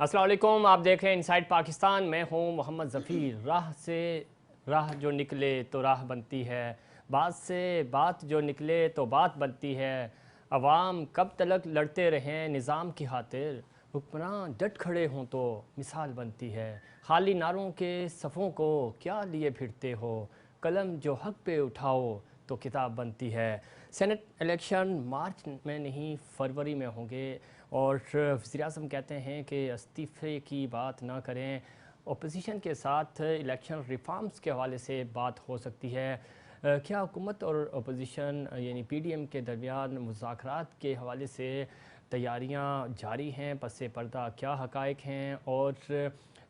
السلام علیکم، آپ دیکھ رہے ہیں انسائیڈ پاکستان. میں ہوں محمد ظفیر. راہ سے راہ جو نکلے تو راہ بنتی ہے، بات سے بات جو نکلے تو بات بنتی ہے. عوام کب تلک لڑتے رہیں نظام کی خاطر، حکمراں ڈٹ کھڑے ہوں تو مثال بنتی ہے. خالی نعروں کے صفوں کو کیا لیے پھرتے ہو، قلم جو حق پہ اٹھاؤ تو کتاب بنتی ہے. سینٹ الیکشن مارچ میں نہیں فروری میں ہوں گے، اور وزیر اعظم کہتے ہیں کہ استعفے کی بات نہ کریں. اپوزیشن کے ساتھ الیکشن ریفارمز کے حوالے سے بات ہو سکتی ہے. کیا حکومت اور اپوزیشن یعنی پی ڈی ایم کے درمیان مذاکرات کے حوالے سے تیاریاں جاری ہیں؟ پس پردہ کیا حقائق ہیں، اور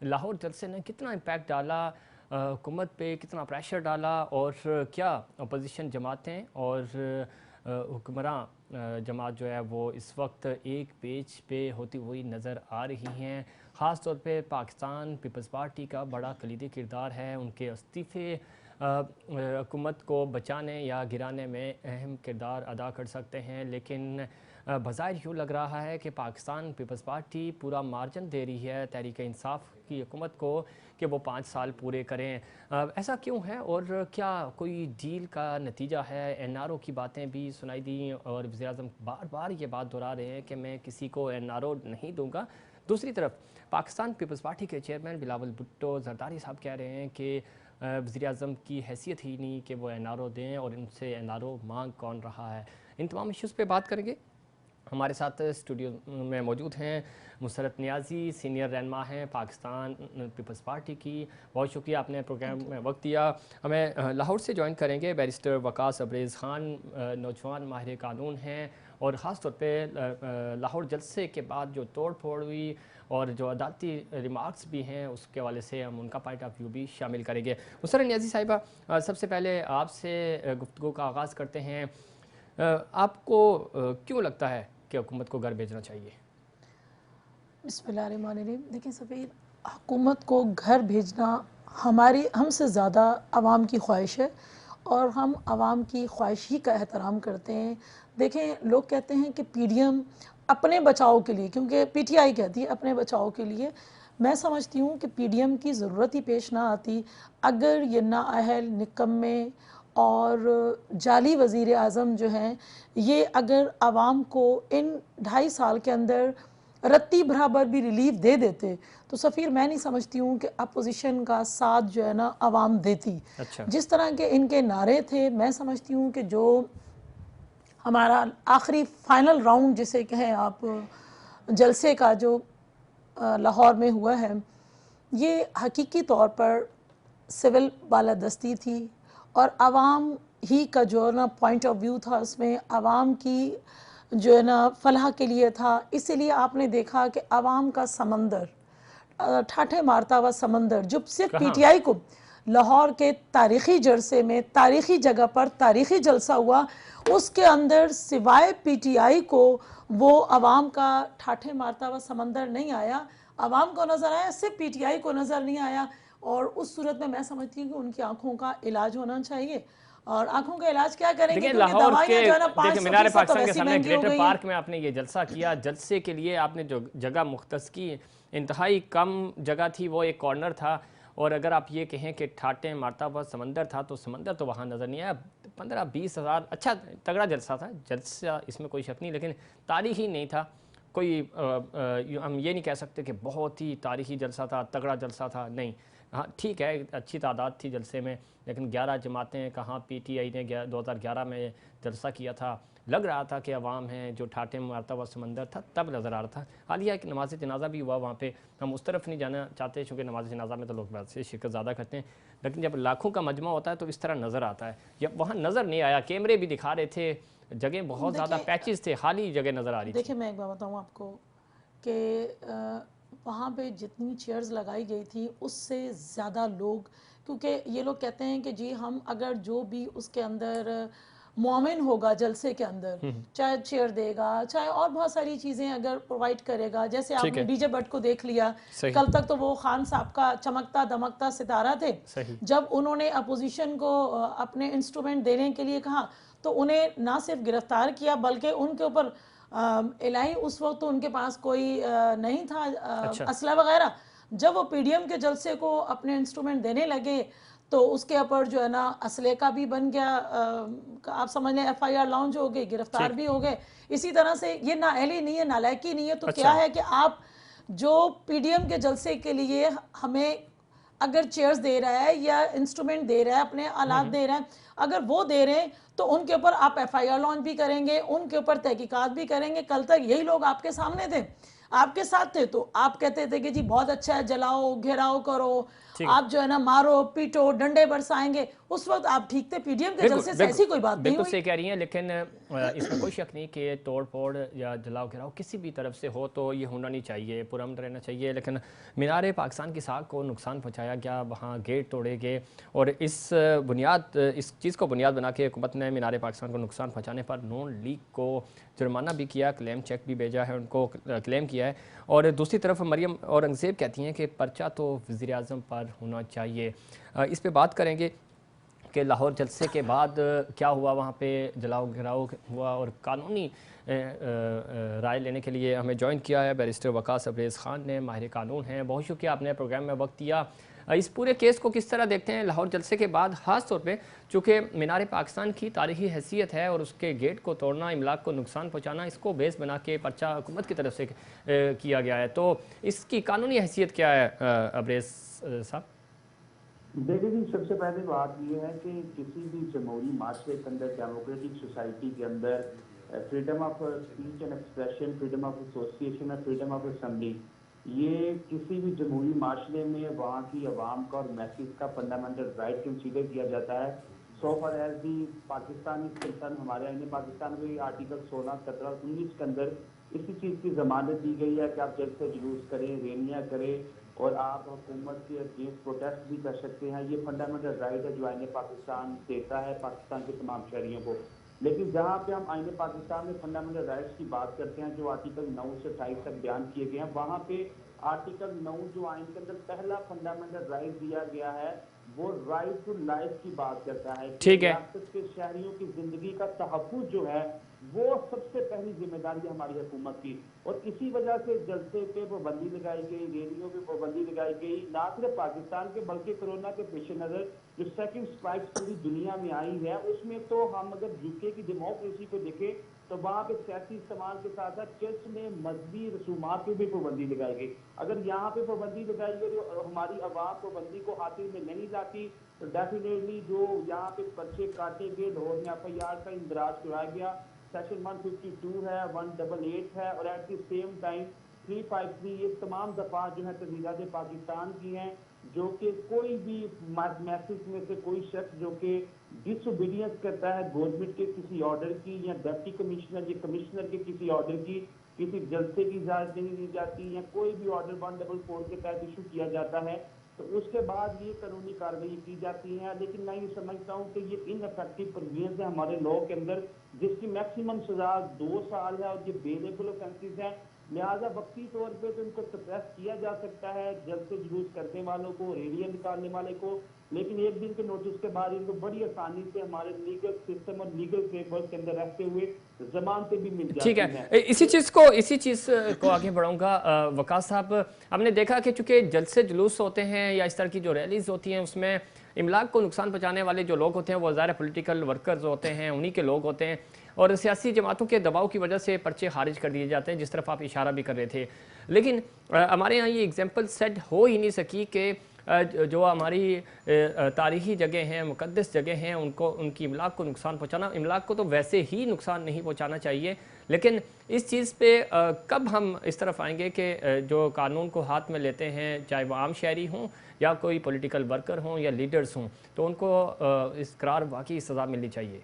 لاہور جلسے نے کتنا امپیکٹ ڈالا، حکومت پہ کتنا پریشر ڈالا، اور کیا اپوزیشن جماعتیں اور حکمراں جماعت جو ہے وہ اس وقت ایک پیج پہ ہوتی ہوئی نظر آ رہی ہیں؟ خاص طور پہ پاکستان پیپلز پارٹی کا بڑا کلیدی کردار ہے. ان کے استعفے حکومت کو بچانے یا گرانے میں اہم کردار ادا کر سکتے ہیں، لیکن بظاہر یوں لگ رہا ہے کہ پاکستان پیپلز پارٹی پورا مارجن دے رہی ہے تحریک انصاف کی حکومت کو کہ وہ 5 سال پورے کریں. ایسا کیوں ہے، اور کیا کوئی ڈیل کا نتیجہ ہے؟ این آر او کی باتیں بھی سنائی دیں، اور وزیر اعظم بار بار یہ بات دہرا رہے ہیں کہ میں کسی کو این آر او نہیں دوں گا. دوسری طرف پاکستان پیپلز پارٹی کے چیئرمین بلاول بھٹو زرداری صاحب کہہ رہے ہیں کہ وزیر اعظم کی حیثیت ہی نہیں کہ وہ این آر او دیں، اور ان سے این آر او مانگ کون رہا ہے. ان تمام ایشوز پہ بات کریں گے. ہمارے ساتھ اسٹوڈیو میں موجود ہیں مسرت نیازی، سینئر رہنما ہیں پاکستان پیپلز پارٹی کی. بہت شکریہ آپ نے پروگرام میں وقت دیا. ہمیں لاہور سے جوائن کریں گے بیرسٹر وقاص ابریز خان، نوجوان ماہر قانون ہیں، اور خاص طور پہ لاہور جلسے کے بعد جو توڑ پھوڑ ہوئی اور جو عدالتی ریمارکس بھی ہیں اس کے حوالے سے ہم ان کا پوائنٹ آف ویو بھی شامل کریں گے. مسرت نیازی صاحبہ، سب سے پہلے آپ سے گفتگو کا آغاز کرتے ہیں. آپ کو کیوں لگتا ہے کہ حکومت کو گھر بھیجنا چاہیے؟ بسم اللہ الرحمن الرحیم. دیکھیں سفیر، حکومت کو گھر بھیجنا ہم سے زیادہ عوام کی خواہش ہے، اور ہم عوام کی خواہش ہی کا احترام کرتے ہیں. دیکھیں، لوگ کہتے ہیں کہ پی ڈی ایم اپنے بچاؤ کے لیے، کیونکہ پی ٹی آئی کہتی ہے اپنے بچاؤ کے لیے. میں سمجھتی ہوں کہ پی ڈی ایم کی ضرورت ہی پیش نہ آتی اگر یہ نااہل، نکمے اور جعلی وزیر اعظم جو ہیں، یہ اگر عوام کو ان 2.5 سال کے اندر رتی برابر بھی ریلیف دے دیتے تو سفیر میں نہیں سمجھتی ہوں کہ اپوزیشن کا ساتھ جو ہے نا عوام دیتی. اچھا. جس طرح کے ان کے نعرے تھے، میں سمجھتی ہوں کہ جو ہمارا آخری فائنل راؤنڈ جسے کہیں آپ، جلسے کا جو لاہور میں ہوا ہے، یہ حقیقی طور پر سول بالادستی تھی، اور عوام ہی کا جو ہے نا پوائنٹ آف ویو تھا، اس میں عوام کی جو ہے نا فلاح کے لیے تھا. اسی لیے آپ نے دیکھا کہ عوام کا سمندر، ٹھاٹھے مارتا ہوا سمندر، جو صرف پی ٹی آئی کو لاہور کے تاریخی جلسے میں، تاریخی جگہ پر تاریخی جلسہ ہوا، اس کے اندر سوائے پی ٹی آئی کو وہ عوام کا ٹھاٹھے مارتا ہوا سمندر نہیں آیا. عوام کو نظر آیا، صرف پی ٹی آئی کو نظر نہیں آیا. اور اس صورت میں سمجھتی ہوں کہ ان کی آنکھوں کا علاج ہونا چاہیے. اور آنکھوں کا علاج کیا کریں گے، دیکھیں کیونکہ لاہور دوائیاں کے، جو ہے نا دیکھیں 500% مینار تو پاکستان کے ویسی سامنے مہنگی ہو گریٹر گئی ہیں. پارک میں آپ نے یہ جلسہ کیا. جلسے کے لیے آپ نے جو جگہ مختص کی انتہائی کم جگہ تھی، وہ ایک کارنر تھا. اور اگر آپ یہ کہیں کہ ٹھاٹھے مارتا ہوا سمندر تھا تو سمندر تو وہاں نظر نہیں آیا. 15-20 ہزار، اچھا تگڑا جلسہ تھا، جلسہ اس میں کوئی شک نہیں، لیکن تاریخی نہیں تھا. کوئی ہم یہ نہیں کہہ سکتے کہ بہت ہی تاریخی جلسہ تھا، تگڑا جلسہ تھا، نہیں. ہاں ٹھیک ہے، اچھی تعداد تھی جلسے میں، لیکن 11 جماعتیں کہاں. پی ٹی آئی نے 2011 میں جلسہ کیا تھا، لگ رہا تھا کہ عوام ہیں جو ٹھاٹھے مارتا ہوا سمندر تھا، تب نظر آ رہا تھا. حالیہ ایک نماز جنازہ بھی ہوا وہاں پہ، ہم اس طرف نہیں جانا چاہتے چونکہ نماز جنازہ میں تو لوگ ویسے شرکت زیادہ کرتے ہیں، لیکن جب لاکھوں کا مجمع ہوتا ہے تو اس طرح نظر آتا ہے. جب وہاں نظر نہیں آیا، کیمرے بھی دکھا رہے تھے، جگہیں بہت زیادہ پیچز تھے، خالی جگہ نظر آ رہی تھی. دیکھیں میں ایک بات بتاؤں آپ کو کہ وہاں پہ جتنی چیئرز لگائی گئی تھی اس سے زیادہ لوگ، کیونکہ یہ لوگ کہتے ہیں کہ جی ہم اگر جو بھی اس کے اندر معاون ہوگا جلسے کے اندر، چاہے چیئر دے گا، چاہے اور بہت ساری چیزیں اگر پرووائڈ کرے گا، جیسے آپ نے ڈی جے بٹ کو دیکھ لیا. کل تک تو وہ خان صاحب کا چمکتا دمکتا ستارہ تھے. جب انہوں نے اپوزیشن کو اپنے انسٹرومنٹ دینے کے لیے کہا تو انہیں نہ صرف گرفتار کیا بلکہ ان کے اوپر الہی اس وقت تو ان کے پاس کوئی نہیں تھا اچھا اسلحہ وغیرہ. جب وہ پی ڈی ایم کے جلسے کو اپنے انسٹرومنٹ دینے لگے تو اس کے اوپر جو ہے نا اسلحے کا بھی بن گیا, آپ سمجھ لیں ایف آئی آر لانچ ہو گئی, گرفتار ٹھیک بھی ہو گئے. اسی طرح سے یہ نااہلی نہیں ہے, نالائکی نہیں ہے, تو اچھا کیا ہے کہ آپ جو پی ڈی ایم کے جلسے کے لیے ہمیں اگر چیئرز دے رہا ہے یا انسٹرومنٹ دے رہا ہے, اپنے آلات دے رہا ہے, اگر وہ دے رہے ہیں تو ان کے اوپر آپ ایف آئی آر لانچ بھی کریں گے, ان کے اوپر تحقیقات بھی کریں گے. کل تک یہی لوگ آپ کے سامنے تھے, آپ کے ساتھ تھے, تو آپ کہتے تھے کہ جی بہت اچھا ہے, جلاؤ گھیراؤ کرو, ٹھیک ہے. آپ جو ہے نا مارو پیٹو ڈنڈے برسائیں گے. اس وقت آپ ٹھیک تھے, پی ڈی ایم کے بالکل جلسے سے بالکل ایسی کوئی بات نہیں بالکل ہوئی. صحیح کہہ رہی ہیں, لیکن اس میں کوئی شک نہیں کہ توڑ پھوڑ یا جلاؤ گھراؤ کسی بھی طرف سے ہو تو یہ ہونا نہیں چاہیے, پرامن رہنا چاہیے. لیکن مینار پاکستان کی ساکھ کو نقصان پہنچایا گیا, وہاں گیٹ توڑے گئے, اور اس چیز کو بنیاد بنا کے حکومت نے مینار پاکستان کو نقصان پہنچانے پر نون لیگ کو جرمانہ بھی کیا, کلیم چیک بھی بھیجا ہے, ان کو کلیم کیا ہے. اور دوسری طرف مریم اورنگزیب کہتی ہیں کہ پرچہ تو وزیر اعظم پر ہونا چاہیے. اس پہ بات کریں گے کہ لاہور جلسے کے بعد کیا ہوا, وہاں پہ جلاؤ گھراؤ ہوا, اور قانونی رائے لینے کے لیے ہمیں جوائن کیا ہے بیرسٹر وقاص ابریز خان نے, ماہر قانون ہیں. بہت شکریہ آپ نے پروگرام میں وقت دیا. اس پورے کیس کو کس طرح دیکھتے ہیں لاہور جلسے کے بعد, خاص طور پہ چونکہ مینار پاکستان کی تاریخی حیثیت ہے اور اس کے گیٹ کو توڑنا, املاک کو نقصان پہنچانا, اس کو بیس بنا کے پرچہ حکومت کی طرف سے کیا گیا ہے, تو اس کی قانونی حیثیت کیا ہے ابریز صاحب؟ دیکھیں جی, سب سے پہلے بات یہ ہے کہ کسی بھی جمہوری معاشرے کے اندر, ڈیموکریٹک سوسائٹی کے اندر freedom of speech and expression, freedom of association اور فریڈم آف اسمبلی, یہ کسی بھی جمہوری معاشرے میں وہاں کی عوام کا اور میسج کا فنڈامنٹل رائٹ کنسیڈر کیا جاتا ہے. So far as the Pakistan is concerned, ہمارے آئین پاکستان میں آرٹیکل 16, 17 اور 19 کے اندر اسی چیز کی ضمانت دی گئی ہے کہ آپ جلسے جلوس کریں, ریلیاں کریں, اور آپ حکومت کے اگینسٹ پروٹیسٹ بھی کر سکتے ہیں. یہ فنڈامنٹل رائٹ ہے جو آئین پاکستان دیتا ہے پاکستان کے تمام شہریوں کو. لیکن جہاں پہ ہم آئین پاکستان میں فنڈامنٹل رائٹس کی بات کرتے ہیں جو آرٹیکل 9 سے 28 تک بیان کیے گئے ہیں, وہاں پہ آرٹیکل 9 جو آئین کے اندر پہلا فنڈامنٹل رائٹ دیا گیا ہے وہ رائٹ ٹو لائف کی بات کرتا ہے کہ ٹھیک ہے. ریاست کے شہریوں کی زندگی کا تحفظ جو ہے وہ سب سے پہلی ذمہ داری ہے ہماری حکومت کی. اور اسی وجہ سے جلسے پہ پابندی لگائی گئی, ریلیوں پہ پابندی لگائی گئی, نہ صرف پاکستان کے بلکہ کورونا کے پیش نظر جو سیکنڈ اسپائکس پوری دنیا میں آئی ہے اس میں تو ہم اگر یوکے کی ڈیموکریسی کو دیکھیں تو وہاں پہ سیاسی استعمال کے ساتھ ساتھ چرچ میں مذہبی رسومات پہ بھی پابندی لگائی گئی. اگر یہاں پہ پابندی لگائی گئی اور ہماری عوام پابندی کو حاصل میں نہیں لاتی تو ڈیفینیٹلی جو یہاں پہ پرچے کاٹے گئے, لاہور میں ایف آئی آر کا اندراج کرایا گیا, سیکشن 152 ہے, 188 ہے, اور ایٹ دی سیم ٹائم 353, یہ تمام دفعات جو ہیں تحریرات پاکستان کی ہیں جو کہ کوئی بھی میسج میں سے کوئی شخص جو کہ ڈس اوبیڈینس کرتا ہے گورنمنٹ کے کسی آرڈر کی یا ڈپٹی کمشنر یا کمشنر کے کسی آرڈر کی, کسی جلسے کی اجازت نہیں دی جاتی یا کوئی بھی آرڈر 144 کے تحت ایشو کیا جاتا ہے تو اس کے بعد یہ قانونی کارروائی کی جاتی ہے. لیکن میں یہ سمجھتا ہوں کہ یہ ان افیکٹو پروویژنز ہیں ہمارے لاء کے اندر جس کی میکسیمم سزا 2 سال ہے اور یہ بیلیبل اوفینسز ہیں, لہٰذا وقتی طور پہ تو ان کو سپریس کیا جا سکتا ہے جلسے جلوس کرنے والوں کو, ریلیاں نکالنے والے کو, لیکن ایک دن کے نوٹس کے بعد ان کو بڑی آسانی سے ہمارے لیگل سسٹم اور لیگل فریم ورک کے اندر رہتے ہوئے ضمانتیں بھی مل ٹھیک جاتی ہیں. ہے, اسی چیز کو آگے بڑھاؤں گا. وقاص صاحب, ہم نے دیکھا کہ چونکہ جلسے جلوس ہوتے ہیں یا اس طرح کی جو ریلیز ہوتی ہیں اس میں املاک کو نقصان پہنچانے والے جو لوگ ہوتے ہیں وہ ظاہر پولیٹیکل ورکرز ہوتے ہیں, انہی کے لوگ ہوتے ہیں, اور سیاسی جماعتوں کے دباؤ کی وجہ سے پرچے خارج کر دیے جاتے ہیں, جس طرف آپ اشارہ بھی کر رہے تھے. لیکن ہمارے یہاں یہ ایگزامپل سیٹ ہو ہی نہیں سکی کہ جو ہماری تاریخی جگہ ہیں, مقدس جگہ ہیں, ان کی املاک کو نقصان پہنچانا, املاک کو تو ویسے ہی نقصان نہیں پہنچانا چاہیے, لیکن اس چیز پہ کب ہم اس طرف آئیں گے کہ جو قانون کو ہاتھ میں لیتے ہیں, چاہے وہ عام شہری ہوں یا کوئی پولیٹیکل ورکر ہوں یا لیڈرز ہوں, تو ان کو اس قرار واقعی سزا ملنی چاہیے؟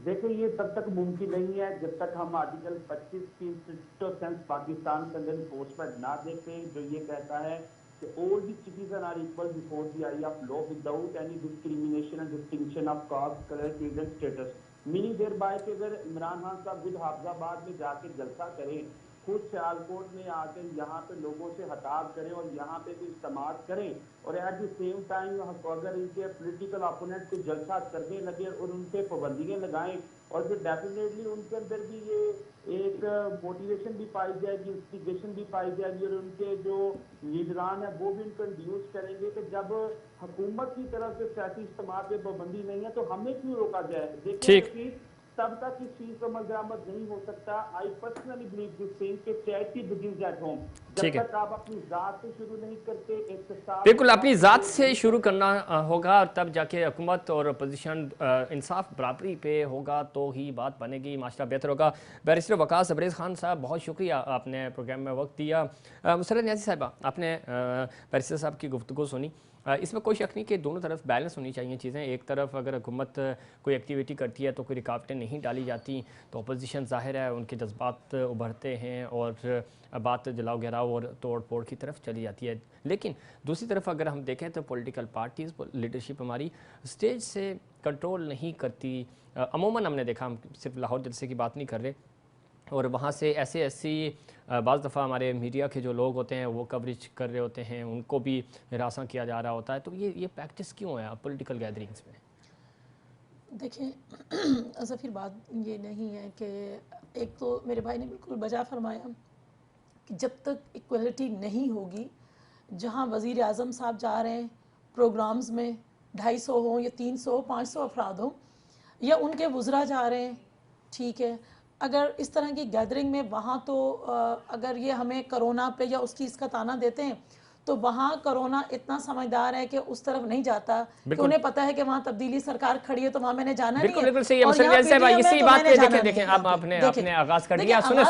دیکھیں یہ تب تک ممکن نہیں ہے جب تک ہم آرٹیکل 25 کی انسٹیٹیوٹ آف سینس پاکستان کے اندر انفورسمنٹ نہ دیکھیں جو یہ کہتا ہے کہ all the citizens are equal before the eye of law without any discrimination and distinction of caste, color, creed and status. Meaning there by کہ اگر عمران خان صاحب خود حافظ آباد میں جا کے جلسہ کریں, خود سیالکوٹ میں آ کر یہاں پہ لوگوں سے خطاب کریں اور یہاں پہ بھی اجتماعات کریں, اور ایٹ دی سیم ٹائم اگر ان کے پولیٹیکل اپوننٹ کو جلسہ کرنے لگے اور ان پہ پابندیاں لگائیں, اور پھر ڈیفینیٹلی ان کے اندر بھی یہ एक मोटिवेशन भी पाई जाएगी, इंस्पिरेशन भी पाई जाएगी, और उनके जो लीडरान है वो भी उनको इंड्यूस करेंगे कि जब हुकूमत की तरफ से सियासी इज्तिमा पे पाबंदी नहीं है तो हमें क्यों रोका जाए। देखिए कि तब तक इस चीज को अमल दरामद नहीं हो सकता। I personally believe this thing कि चैरिटी बिगिंस एट होम। जब तक आप अपनी जात से शुरू नहीं करते, बिल्कुल अपनी ज़ात से शुरू करना होगा, और तब जाके हुकूमत और अपोजिशन इंसाफ बराबरी पे होगा तो ही बात बनेगी, माशरा बेहतर होगा। बैरिस्टर वकास अबरेज़ खान साहब, बहुत शुक्रिया आपने प्रोग्राम में वक्त दिया। मुसर्रत नियाज़ी साहिबा, आपने बैरिस्टर साहब की गुफ्तगू सुनी। इसमें कोई शक नहीं कि दोनों तरफ बैलेंस होनी चाहिए चीज़ें। एक तरफ अगर हुकूमत कोई एक्टिविटी करती है तो कोई रुकावटें नहीं डाली जाती, तो अपोजिशन ज़ाहिर है उनके जज्बात उभरते हैं और बात जलाओ गिराओ और तोड़ फोड़ की तरफ चली जाती है। लेकिन दूसरी तरफ अगर हम देखें तो पॉलिटिकल पार्टीज़, लीडरशिप हमारी स्टेज से कंट्रोल नहीं करती। अमूमन हमने देखा, हम सिर्फ लाहौर जलसे की बात नहीं कर रहे, और वहाँ से ऐसी बाज़ दफ़ा हमारे मीडिया के जो लोग होते हैं वो कवरेज कर रहे होते हैं, उनको भी हरासा किया जा रहा होता है। तो ये प्रैक्टिस क्यों है पॉलिटिकल गैदरिंग्स में? देखिए ज़फ़ीर, बात ये नहीं है कि एक तो मेरे भाई ने बिल्कुल बजा फरमाया कि जब तक इक्वलिटी नहीं होगी, जहाँ वज़ीर आज़म साहब जा रहे हैं प्रोग्राम्स में 250 हो या 300 500 अफराद हो, या उनके वुज़रा जा रहे हैं, ठीक है, अगर इस तरह की गैदरिंग में वहाँ तो अगर ये हमें करोना पे या उस चीज़ का ताना देते हैं तो वहाँ करोना इतना समझदार है कि उस तरफ नहीं जाता, कि उन्हें पता है कि वहाँ तब्दीली सरकार खड़ी है तो वहाँ मैंने जाना नहीं है। बिल्कुल सही है। इसी बात पे देखें अब आपने आगाज कर दिया, सुने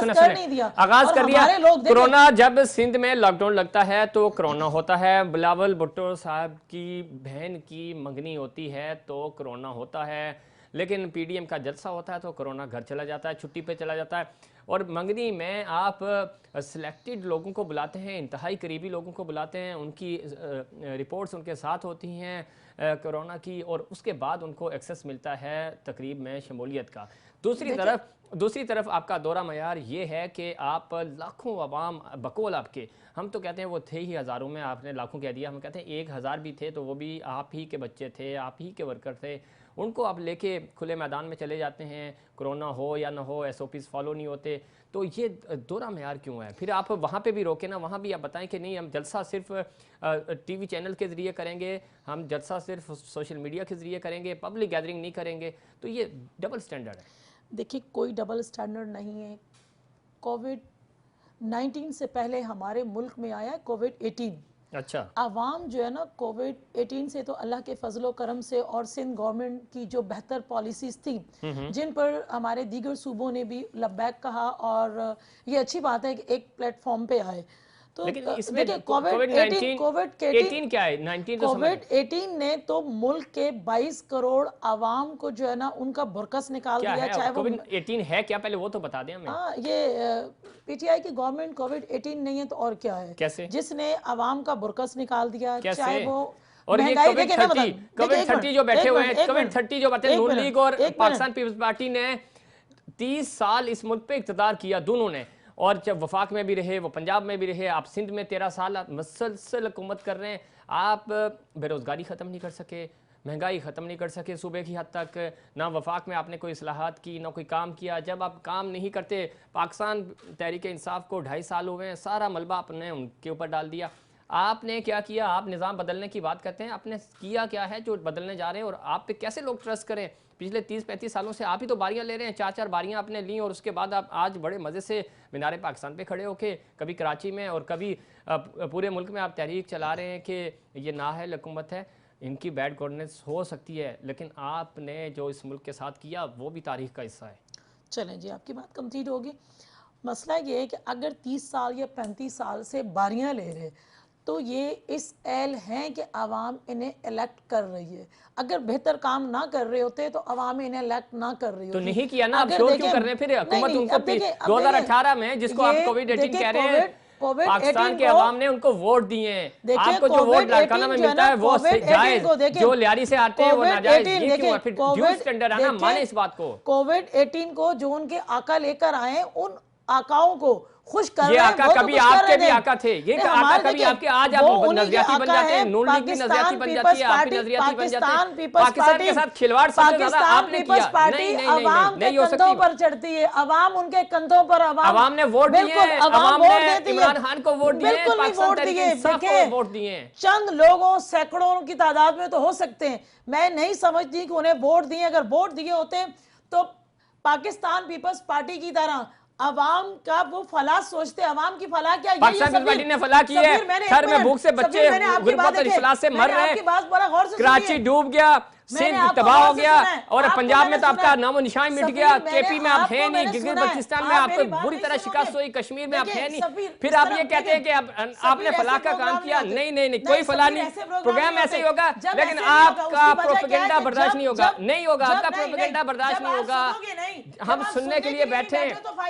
आगाज कर दिया। कोरोना जब सिंध में लॉकडाउन लगता है तो कोरोना होता है, बिलावल भुट्टो साहब की बहन की मंगनी होती है तो कोरोना होता है, लेकिन पीडीएम का जलसा होता है तो कोरोना घर चला जाता है, छुट्टी पे चला जाता है। और मंगनी में आप सिलेक्टेड लोगों को बुलाते हैं, इंतहाई करीबी लोगों को बुलाते हैं, उनकी रिपोर्ट्स उनके साथ होती हैं कोरोना की, और उसके बाद उनको एक्सेस मिलता है तकरीब में शमूलियत का। दूसरी तरफ आपका दौरा मयार ये है कि आप लाखों अवाम बकौल आपके, हम तो कहते हैं वो थे ही हज़ारों में, आपने लाखों कह दिया, हम कहते हैं 1000 भी थे तो वो भी आप ही के बच्चे थे, आप ही के वर्कर थे, उनको आप लेके खुले मैदान में चले जाते हैं, कोरोना हो या ना हो, SOPs फॉलो नहीं होते। तो ये दौरा मयार क्यों है? फिर आप वहाँ पे भी रोके ना, वहाँ भी आप बताएं कि नहीं हम जलसा सिर्फ टीवी चैनल के ज़रिए करेंगे, हम जलसा सिर्फ सोशल मीडिया के ज़रिए करेंगे, पब्लिक गैदरिंग नहीं करेंगे। तो ये डबल स्टैंडर्ड है। देखिए कोई डबल स्टैंडर्ड नहीं है। कोविड-19 से पहले हमारे मुल्क में आया कोविड-18। अच्छा, आवाम जो है ना, कोविड-18 से तो अल्लाह के फजलो करम से और सिंध गवर्नमेंट की जो बेहतर पॉलिसीज थी जिन पर हमारे दीगर सूबों ने भी लब्बैक कहा, और ये अच्छी बात है कि एक प्लेटफॉर्म पे आए। तो लेकिन इसमें कोविड-18 क्या है? 19 तो कोविड-18 ने तो मुल्क के 22 करोड़ आवाम को जो है ना उनका बुरकस निकाल दिया। चाहे वो कोविड-18 है क्या, पहले वो तो बता दें हमें। हाँ, ये पीटीआई की गवर्नमेंट कोविड-18 नहीं है तो और क्या है? कैसे? जिसने आवाम का बुरकस निकाल दिया, चाहे वो और ये कोविड-30 जो बैठे हुए हैं, कोविड-30 जो बातें नून लीग और पाकिस्तान पीपल्स पार्टी ने 30 साल इस मुल्क पे इक़्तिदार किया दोनों ने, और जब वफाक में भी रहे, वो पंजाब में भी रहे, आप सिंध में 13 साल आप मुसलसल हुकूमत कर रहे हैं, आप बेरोज़गारी ख़त्म नहीं कर सके, महंगाई ख़त्म नहीं कर सके सूबे की हद तक, ना वफाक में आपने कोई इस्लाहात की, ना कोई काम किया। जब आप काम नहीं करते, पाकिस्तान तहरीक इंसाफ को 2.5 साल हुए हैं, सारा मलबा आपने उनके ऊपर डाल दिया। आपने क्या किया? आप निज़ाम बदलने की बात करते हैं, आपने किया क्या है जो बदलने जा रहे हैं, और आप पे कैसे लोग ट्रस्ट करें? पिछले 30-35 सालों से आप ही तो बारियां ले रहे हैं, 4-4 बारियां आपने ली, और उसके बाद आप आज बड़े मज़े से मीनारे पाकिस्तान पे खड़े होके, कभी कराची में और कभी पूरे मुल्क में आप तहरीक चला रहे हैं कि ये नाअहल हुकूमत है, इनकी बैड गवर्नेंस हो सकती है, लेकिन आपने जो इस मुल्क के साथ किया वो भी तारीख का हिस्सा है। चलें जी, आपकी बात कंप्लीट होगी। मसला ये है कि अगर 30 साल या 35 साल से बारियां ले रहे तो ये इस एल हैं कि आवाम इन्हें इलेक्ट कर रही है। अगर बेहतर काम ना कर रहे होते तो आवाम इन्हें इलेक्ट ना कर रही होती। तो नहीं किया ना, अब शोर क्यों कर रहे हैं फिर? हुकूमत उनको 2018 में जिसको आप कोविड-18 कह रहे हैं, पाकिस्तान के अवाम ने उनको वोट दिए हैं। आपको जो वोट लाड़काना में मिलता है वो जायज, जो लियारी से आते हैं वो नाजायज। ये क्यों है? फिर ड्यू स्टैंडर्ड है ना, माने इस बात को। कोविड-18 को जो उनके आका लेकर आए, उन आकाओं को खुश कर ये रहे हैं, आका वो तो कभी कुछ कर आपके रहे भी थे। आका थे, ये नहीं, आका हमारे कभी देखिए, आपके, आज वो आप उन्हीं के नजरियाती बन आका जाते हैं, हैं। नून लीग भी नजरियाती बन जाती है, आप भी नजरियाती बन जाते हैं। पाकिस्तान पीपल्स पाकिस्तान पार्टी, के साथ खिलवाड़ सबसे ज्यादा पाकिस्तान आपने पीपल्स किया। पार्टी नहीं नहीं अवाम नहीं के हो कंधों सकती। पर चढ़ती है, अवाम उनके कंधों पर, अवाम ने वोट दिए, बिल्कुल अवाम अवाम वोट ने देती है, इमरान खान को वोट दिए, बिल्कुल नहीं पाकिस्तान वोट तहरीक दिए। इंसाफ को देखिए, वोट दिए। चंद लोगों सैकड़ों की तादाद में तो हो सकते हैं, मैं नहीं समझती कि उन्हें वोट दिए। अगर वोट दिए होते तो पाकिस्तान पीपल्स पार्टी की तरह अवाम का वो फलाह सोचते। अवाम की फलाह क्या, पाकिस्तान पीपल्स पार्टी ने फलाह की है, थर में भूख से बच्चे गुर्बत और इफलास से मर रहे हैं, कराची डूब गया, सिंध तबाह हो गया, और पंजाब में तो आपका नामो निशान मिट गया, केपी में आप है नहीं, गिलगित बल्तिस्तान में आपको बुरी तरह शिकस्त हुई, कश्मीर में आप है नहीं। फिर आप ये कहते हैं कि आपने फलाह का काम किया। नहीं नहीं नहीं, कोई फलाह नहीं, प्रोग्राम ऐसे ही होगा, लेकिन आपका प्रोपेगेंडा बर्दाश्त नहीं होगा, नहीं होगा, आपका प्रोपेगेंडा बर्दाश्त नहीं होगा। हम सुनने के लिए बैठे,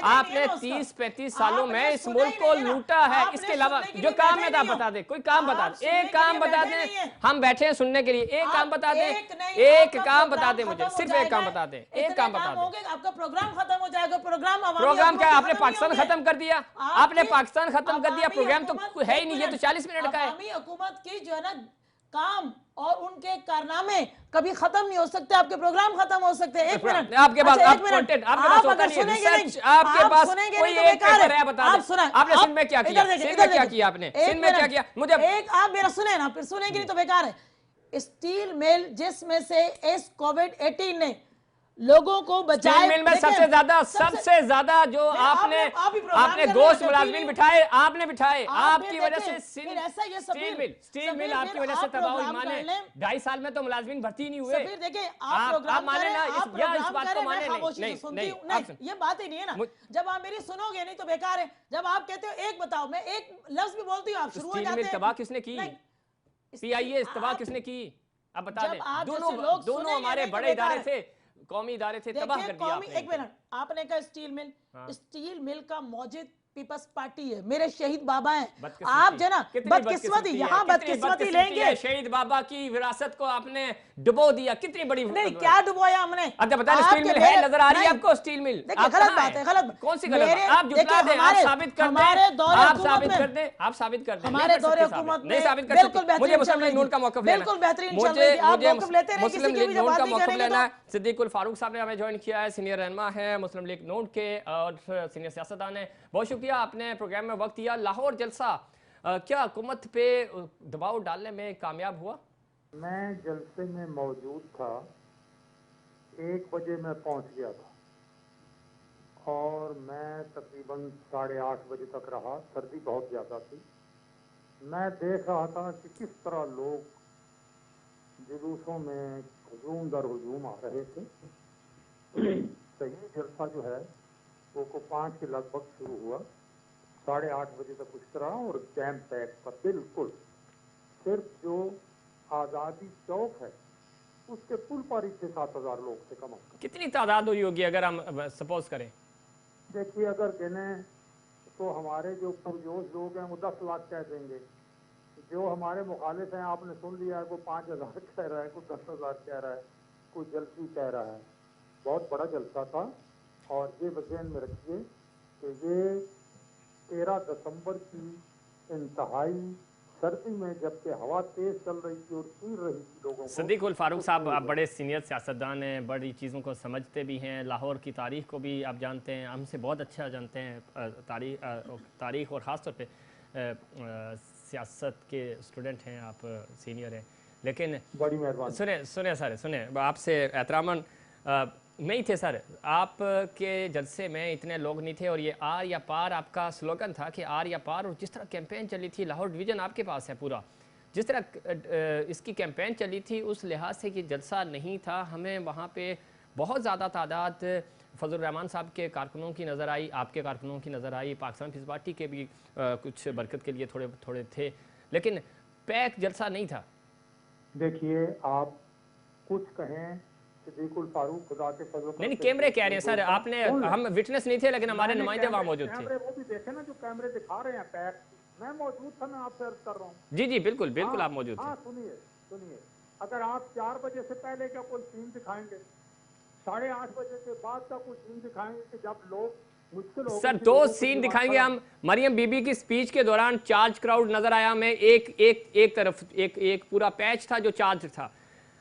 आपने 30-35 सालों में इस मुल्क को लूटा है, इसके अलावा जो काम है आप बता दें, कोई काम बता दें, एक काम बता दें, हम बैठे हैं सुनने के लिए, एक काम बता दें, एक काम बता दे मुझे, सिर्फ एक काम बता दे, एक काम बता दे। आपका प्रोग्राम खत्म हो जाएगा। प्रोग्राम क्या, आपने पाकिस्तान खत्म कर दिया, आपने पाकिस्तान खत्म कर दिया, प्रोग्राम तो है ही नहीं, ये तो 40 मिनट का है। हुकूमत की जो है ना काम और उनके कारनामे कभी खत्म नहीं हो सकते, आपके प्रोग्राम खत्म हो सकते हैं। एक मिनट आपके पास, आप कंटेंट आपके पास होता नहीं, रिसर्च आपके पास कोई एक पेपर है, बता दें आपने सिंध में क्या किया, सिंध में क्या किया आपने, सिंध में क्या किया, मुझे एक आप मेरा सुने ना, फिर सुनेंगे नहीं तो बेकार है। स्टील मिल जिसमें से इस कोविड-18 ने लोगों को बचाए, स्टील मिल में सबसे ज्यादा जो आपने गोश्त मुलाजमीन बिठाए, आपने बिठाए, आपकी वजह से स्टील मिल आपकी वजह से तबाह हुई। माने 2.5 साल में तो मुलाजमीन भर्ती नहीं हुए। देखिए, आप माने ना, इस बात को माने नहीं, ये बात ही नहीं है ना। जब आप मेरी सुनोगे नहीं तो बेकार है। जब आप कहते हो एक बताओ, मैं एक लफ्ज भी बोलती हूँ, आप शुरू हो जाते हैं। तबाह किसने की, PIA इस्तेमाल किसने की, अब बता दें। दोनों हमारे बड़े इदारे थे, कौमी इदारे थे, तबाह कर दिया आपने। एक मिनट, आपने कहा स्टील मिल का मौजूद पीपल्स पार्टी है, मेरे शहीद बाबा हैं। आप जो ना बदकिस्मती, यहाँ बदकिस्मती लेंगे। शहीद बाबा की विरासत को आपने डुबो दिया, कितनी बड़ी। नहीं, क्या डुबोया हमने? अच्छा बता दें, स्टील मिल है, नजर आ रही है आपको स्टील मिल? देखिए, गलत बात है, गलत। कौन सी गलत बात? आप जुटला दें, आप साबित कर दें, आप साबित कर दें, आप साबित कर दें। हमारे दौरे हुकूमत में नहीं साबित कर सकते, मुझे मुस्लिम लीग नून का मौक़िफ़ लेना है, बिल्कुल बेहतरीन चल रही है। आप मौक़िफ़ लेते हैं, मुस्लिम लीग नून का मौक़िफ़ लेना है। सिद्दीकुल फारूक साहब ने हमें ज्वाइन किया है, सीनियर रहनुमा है मुस्लिम लीग नून के और सीनियर सियासतदान है। बहुत शुक्रिया, आपने प्रोग्राम में वक्त दिया। लाहौर जलसा क्या हुकूमत पे दबाव डालने में कामयाब हुआ? मैं जलसे में मौजूद था, 1 बजे मैं पहुंच गया था और मैं तकरीबन 8:30 बजे तक रहा। सर्दी बहुत ज़्यादा थी। मैं देख रहा था कि किस तरह लोग जुलूसों में हुजूम दर हुजूम आ रहे थे। सही जलसा जो है वो को 5 के लगभग शुरू हुआ, 8:30 बजे तक कुछ रहा और जैम पैक था बिल्कुल। सिर्फ जो आज़ादी चौक है उसके पुल पर ही 6-7 हज़ार लोग थे कम। कितनी तादाद हुई होगी अगर हम सपोज करें? देखिए, अगर गिने तो हमारे जो पुरजोश लोग हैं वो 10 लाख कह देंगे। जो हमारे मुखालिफ हैं, आपने सुन लिया है, कोई 5,000 कह रहा है, कोई 10,000 कह रहा है, कोई जलसी कह रहा है। बहुत बड़ा जलसा था और ये वजह में रखिए कि ये 13 दिसंबर की इंतहाई सर्दी में जबकि हवा तेज चल रही थी और चीर रही थी लोगों को। सिद्दीकुल फारूक साहब, आप बड़े सीनियर सियासतदान हैं, बड़ी चीज़ों को समझते भी हैं, लाहौर की तारीख़ को भी आप जानते हैं, हमसे बहुत अच्छा जानते हैं तारीख़ और ख़ास तौर पे सियासत के स्टूडेंट हैं आप, सीनियर हैं। लेकिन बड़ी मेहरबानी। सुने आपसे एहतरामन नहीं थे सर, आपके जलसे में इतने लोग नहीं थे और ये आर या पार आपका स्लोगन था कि आर या पार। और जिस तरह कैंपेन चली थी, लाहौर डिवीज़न आपके पास है पूरा, जिस तरह इसकी कैंपेन चली थी उस लिहाज से ये जलसा नहीं था। हमें वहाँ पे बहुत ज़्यादा तादाद फजल रहमान साहब के कारकुनों की नज़र आई, आपके कारकुनों की नज़र आई, पाकिस्तान पीपल्स पार्टी के भी कुछ बरकत के लिए थोड़े थोड़े थे, लेकिन पैक जलसा नहीं था। देखिए, आप कुछ कहें सिद्दीकुल फारूक खुदा के फजल नहीं कैमरे कह रहे हैं सर, आपने, हम विटनेस नहीं थे लेकिन हमारे नुमाइंदे वहाँ मौजूद थे। कैमरे वो भी देखे ना, जो कैमरे दिखा रहे हैं पैक, मैं मौजूद था, मैं आपसे अर्ज कर रहा हूँ। जी बिल्कुल बिल्कुल, आप मौजूद थे। हाँ, सुनिए, अगर आप 4 बजे से पहले का कोई सीन दिखाएंगे, 8:30 बजे के बाद का कोई सीन दिखाएंगे कि जब लोग मुश्किल हो सर गई थी दो लोगों को सीन दिमाग दिखाएंगे खराब। हम। मरियम बीबी की स्पीच के दौरान चार्ज क्राउड नजर आया हमें, एक तरफ एक पूरा पैच था जो चार्ज था।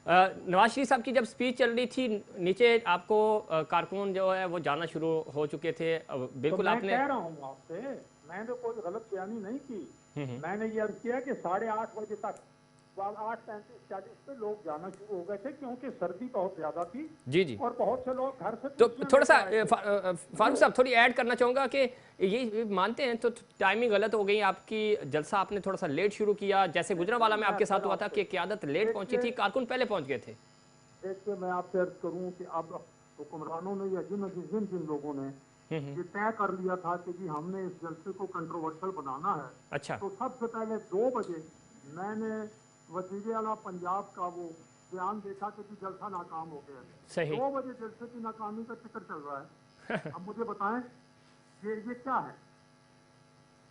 नवाज शरीफ साहब की जब स्पीच चल रही थी, नीचे आपको कारकुन जो है वो जाना शुरू हो चुके थे। तो बिल्कुल मैं आपने कह रहा हूँ आपसे, मैंने कोई गलत बयानी नहीं की। मैंने ये अर्ज किया कि 8:30 बजे तक 8:35-40 पे लोग जाना शुरू हो गए थे, क्योंकि सर्दी बहुत ज्यादा थी जी जी। और बहुत से लोग घर से तो कुर्सियां थोड़ा सा लेके आए थे। फारूक साहब थोड़ी ऐड करना चाहूँगा कि ये मानते हैं तो टाइमिंग गलत हो गई आपकी, जलसा आपने थोड़ा सा लेट शुरू किया, जैसे गुजरांवाला में आपके साथ हुआ था कि क़यादत लेट पहुंची थी, कारकुन पहले पहुंच गए थे। देखिए, मैं आपसे अर्ज करूं कि अब हुक्मरानों ने या जिन लोगों ने ये तय कर लिया था कि जी हमने इस जलसे को कंट्रोवर्शियल बनाना है, अच्छा। तो सबसे पहले 2 बजे मैंने वज़ीर आला पंजाब का वो बयान देखा कि जी जलसा नाकाम हो गया है। सही। 2 बजे जलसे की नाकामी का जिक्र चल रहा है। अब मुझे बताएं ये क्या है?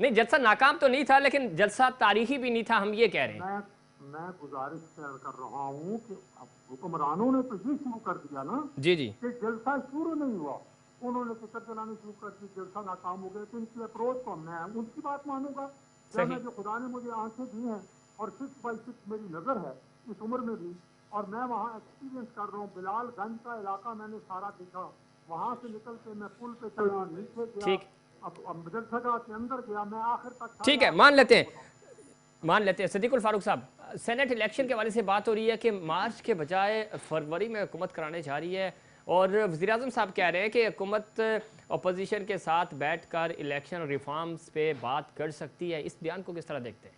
नहीं, जलसा नाकाम तो नहीं था, लेकिन जलसा तारीखी भी नहीं था, हम ये कह रहे हैं। मैं गुजारिश कर रहा हूँ कि अब हुक्मरानों ने तो ये शुरू कर दिया ना जी जी। कि जलसा शुरू नहीं हुआ, उन्होंने टिकट चलाने शुरू कर दी, जलसा नाकाम हो गया। तो इनकी अप्रोच को मैं उनकी बात मानूंगा। सही। मैं जो खुदा ने मुझे आंखें दी हैं और 6x6 मेरी नजर है इस उम्र में भी, और मैं वहाँ एक्सपीरियंस कर रहा हूँ। बिलालगंज का इलाका मैंने सारा देखा, वहाँ से निकल के मैं पुल पे चला, नीचे गया, ठीक। अब जलसा के अंदर गया, मैं आखिर तक। ठीक है, मान लेते हैं सिद्दीकुल फारूक साहब, सेनेट इलेक्शन के हवाले से बात हो रही है कि मार्च के बजाय फरवरी में हुकूमत कराने जा रही है, और वज़ीर-ए-आज़म साहब कह रहे हैं कि हुकूमत अपोजिशन के साथ बैठकर इलेक्शन रिफॉर्म्स पे बात कर सकती है। इस बयान को किस तरह देखते हैं?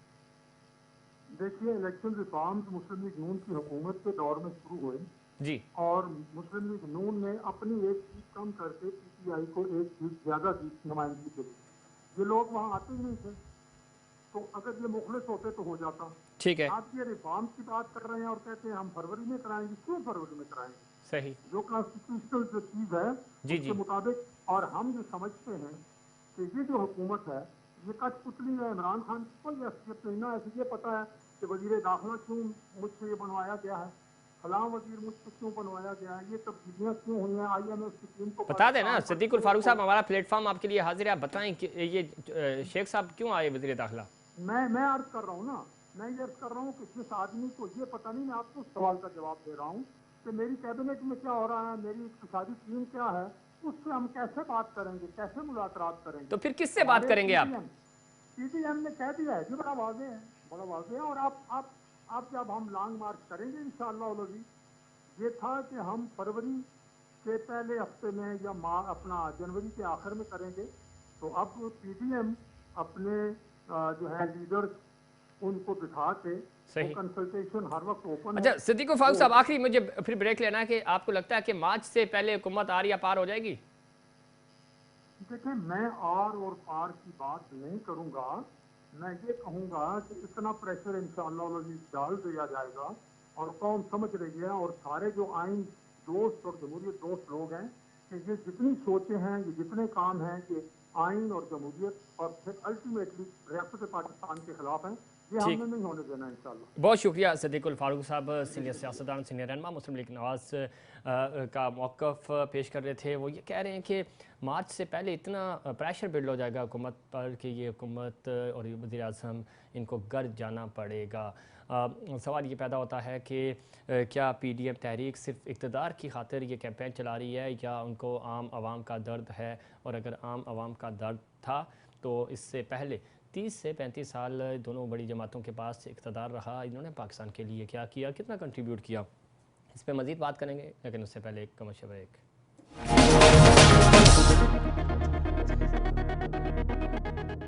देखिए, इलेक्शन रिफॉर्म्स मुस्लिम लीग नून की हुकूमत के दौर में शुरू हुए जी, और मुस्लिम लीग नून ने अपनी एक सीट कम करके पीटीआई को एक सीट ज्यादा दी नुमाइंदगी के लिए। ये लोग वहाँ आते ही नहीं थे, तो अगर ये मुखलिस होते तो हो जाता। ठीक है। आप ये रिफॉर्म्स की बात कर रहे हैं और कहते हैं हम फरवरी में कराएंगे। क्यों फरवरी में कराएंगे? सही। जो कॉन्स्टिट्यूशनल जो चीज है उसके मुताबिक। और हम ये समझते हैं कि ये जो हुकूमत है ये कठपुतली है इमरान खान की, कोई असलियत नहीं ना। ऐसे ये पता है कि वजीर दाखिला क्यों मुझसे ये बनवाया गया है, फलां वजीर मुझसे क्यों बनवाया गया है, ये तब्दीलियाँ क्यों हुई हैं, IMF की टीम को बता दें ना सिद्दीकुल फारूक साहब, हमारा प्लेटफॉर्म आपके लिए हाजिर है, आप बताएं कि ये शेख साहब क्यों आए वजीर दाखिला? मैं अर्ज कर रहा हूँ ना, मैं ये अर्ज कर रहा हूँ कि जिस आदमी को ये पता नहीं, मैं आपको सवाल का जवाब दे रहा हूँ कि मेरी कैबिनेट में क्या हो रहा है, मेरी इक़्तिसादी टीम क्या है, उससे हम कैसे बात करेंगे, कैसे मुलाकात करेंगे? तो फिर किससे बात करेंगे आप? PDM ने कह दिया है, ये बड़ा वाज़ेह है, बड़ा वाज़ेह है। और आप जब हम लॉन्ग मार्च करेंगे इंशाअल्लाह, ये था कि हम फरवरी के पहले हफ्ते में या अपना जनवरी के आखिर में करेंगे। तो अब PDM अपने जो है लीडर्स उनको बिठा के कंसल्टेशन हर वक्त ओपन। अच्छा सिद्दीकुल फारूक साहब, आखिरी मुझे फिर ब्रेक लेना है कि आपको लगता है कि मार्च से पहले हुकूमत आर या पार हो जाएगी? देखिए, मैं आर और पार की बात नहीं करूंगा। मैं ये कहूंगा कि इतना प्रेशर इंशाअल्लाह डाल दिया जाएगा और कौम समझ रही है, और सारे जो आइन दोस्त और जमहूरियत दोस्त लोग हैं कि ये जितनी सोचें हैं, ये जितने काम हैं कि आइन और जमहूरियत और फिर अल्टीमेटली रियासत पाकिस्तान के खिलाफ हैं, ये हमने नहीं होने देना इंशाअल्लाह। बहुत शुक्रिया सिद्दीकुल फारूक साहब, सीनियर सियासतदान, सीनियर रहनुमा मुस्लिम लीग नवाज का मौक़िफ़ पेश कर रहे थे। वो ये कह रहे हैं कि मार्च से पहले इतना प्रेशर बिल्ड हो जाएगा हुकूमत पर कि ये हुकूमत और वज़ीर आज़म इनको घर जाना पड़ेगा। सवाल ये पैदा होता है कि क्या PDM तहरीक सिर्फ इक़्तिदार की खातिर ये कैंपेन चला रही है या उनको आम आवाम का दर्द है? और अगर आम आवाम का दर्द था तो इससे पहले 30 से 35 साल दोनों बड़ी जमातों के पास इक़्तिदार रहा, इन्होंने पाकिस्तान के लिए क्या किया, कितना कंट्रीब्यूट किया, इस पर मज़ीद बात करेंगे, लेकिन उससे पहले एक कमर्शियल ब्रेक।